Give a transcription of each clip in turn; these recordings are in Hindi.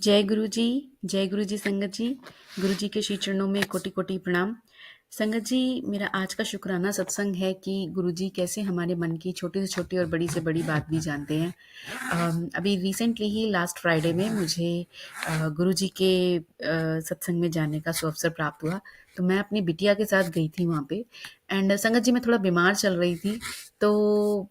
जय गुरु जी संगत जी। गुरु जी के श्री चरणों में कोटि कोटि प्रणाम। संगत जी, मेरा आज का शुक्राना सत्संग है कि गुरु जी कैसे हमारे मन की छोटी से छोटी और बड़ी से बड़ी बात भी जानते हैं। अभी रिसेंटली ही लास्ट फ्राइडे में मुझे गुरु जी के सत्संग में जाने का सुअवसर प्राप्त हुआ। तो मैं अपनी बिटिया के साथ गई थी वहाँ पे। एंड संगत जी, मैं थोड़ा बीमार चल रही थी। तो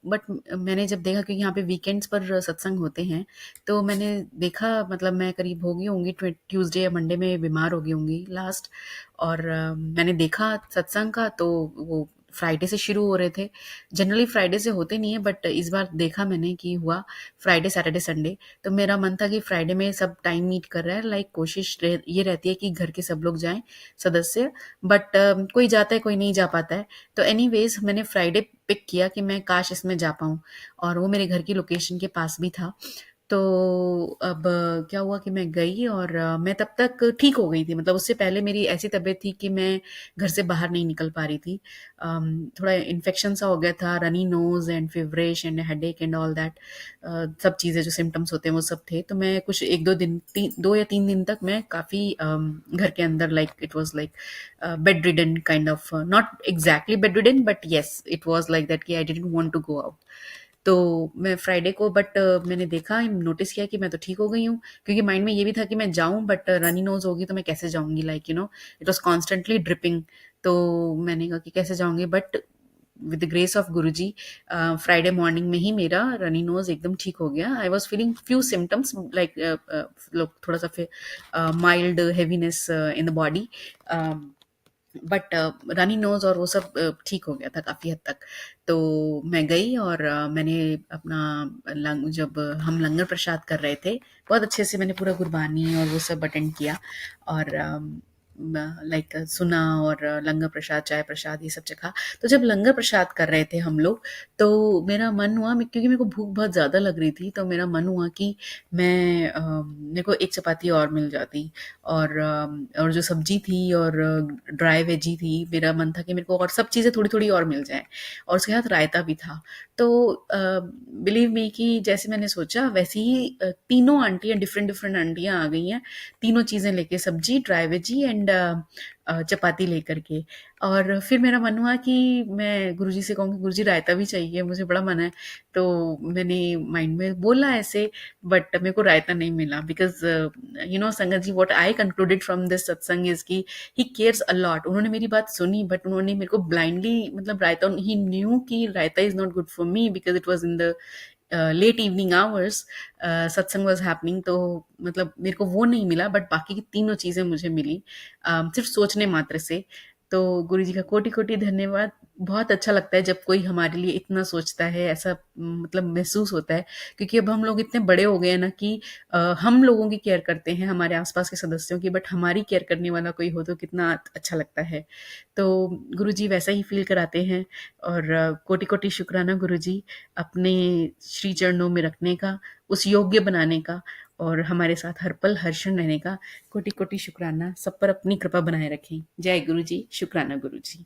बट मैंने जब देखा, क्योंकि यहाँ पे वीकेंड्स पर सत्संग होते हैं, तो मैंने देखा, मतलब मैं करीब हो गई होंगी ट्यूसडे या मंडे में बीमार हो गई होंगी लास्ट। और मैंने देखा सत्संग का, तो वो फ्राइडे से शुरू हो रहे थे। जनरली फ्राइडे से होते नहीं है, बट इस बार देखा मैंने कि हुआ फ्राइडे सैटरडे संडे। तो मेरा मन था कि फ्राइडे में सब टाइम मीट कर रहा है, लाइक ये रहती है कि घर के सब लोग जाएं, सदस्य। बट कोई जाता है, कोई नहीं जा पाता है। तो एनीवेज मैंने फ्राइडे पिक किया कि मैं काश इसमें जा पाऊँ, और वो मेरे घर की लोकेशन के पास भी था। तो अब क्या हुआ कि मैं गई, और मैं तब तक ठीक हो गई थी। मतलब उससे पहले मेरी ऐसी तबीयत थी कि मैं घर से बाहर नहीं निकल पा रही थी। थोड़ा इन्फेक्शन सा हो गया था, runny nose and feverish and headache and all that. सब चीज़ें जो सिम्टम्स होते हैं वो सब थे। तो मैं कुछ एक दो दिन, 2 या 3 दिन तक मैं काफ़ी घर के अंदर, like it was like bedridden kind of, not exactly bedridden, but yes it was like that कि I didn't want to go out. तो मैं फ्राइडे को, बट मैंने देखा, नोटिस किया कि मैं तो ठीक हो गई हूँ। क्योंकि माइंड में ये भी था कि मैं जाऊँ, बट रनी नोज होगी तो मैं कैसे जाऊंगी, like it was constantly dripping. तो मैंने कहा कि कैसे जाऊंगी, but with the grace of Guru ji Friday morning में ही मेरा रनी नोज एकदम ठीक हो गया। I was feeling few symptoms, like थोड़ा सा mild heaviness in the body, but runny nose और वो सब ठीक हो गया था काफ़ी हद तक। तो मैं गई, और मैंने अपना जब हम लंगर प्रसाद कर रहे थे, बहुत अच्छे से मैंने पूरा गुरबानी और वो सब अटेंड किया, और लाइक सुना, और लंगर प्रसाद, चाय प्रसाद, ये सब चखा। तो जब लंगर प्रसाद कर रहे थे हम लोग, तो मेरा मन हुआ, क्योंकि मेरे को भूख बहुत ज़्यादा लग रही थी, तो मेरा मन हुआ कि मेरे को एक चपाती और मिल जाती, और जो सब्जी थी और ड्राई वेजी थी, मेरा मन था कि मेरे को और सब चीज़ें थोड़ी थोड़ी और मिल जाएं, और उसके साथ रायता भी था। तो बिलीव मी कि जैसे मैंने सोचा, वैसे ही तीनों आंटियां, डिफरेंट डिफरेंट आंटियां आ गई हैं, तीनों चीज़ें लेके, सब्जी, ड्राई वेजी एंड चपाती लेकर के। और फिर मेरा मन हुआ कि मैं गुरुजी से कहूँ कि गुरुजी रायता भी चाहिए, मुझे बड़ा मन है। तो मैंने माइंड में बोला ऐसे, बट मेरे को रायता नहीं मिला, because Sangat ji, what I concluded from this satsang is कि ही केयर्स अ लॉट। उन्होंने मेरी बात सुनी, बट उन्होंने मेरे को ब्लाइंडली, मतलब रायता, ही न्यू कि raita is not good for me, because it was in the late evening hours, satsang was happening. तो मतलब मेरे को वो नहीं मिला, बट बाकी की तीनों चीज़ें मुझे मिली, सिर्फ सोचने मात्र से। तो गुरु जी का कोटि कोटि धन्यवाद। बहुत अच्छा लगता है जब कोई हमारे लिए इतना सोचता है, ऐसा मतलब महसूस होता है। क्योंकि अब हम लोग इतने बड़े हो गए हैं ना कि हम लोगों की केयर करते हैं, हमारे आसपास के सदस्यों की, बट हमारी केयर करने वाला कोई हो तो कितना अच्छा लगता है। तो गुरु जी वैसा ही फील कराते हैं। और कोटि कोटि शुक्राना गुरु जी, अपने श्री चरणों में रखने का, उस योग्य बनाने का, और हमारे साथ हर पल हर क्षण रहने का। कोटि कोटि शुक्राना। सब पर अपनी कृपा बनाए रखें। जय गुरु जी। शुक्राना गुरु जी।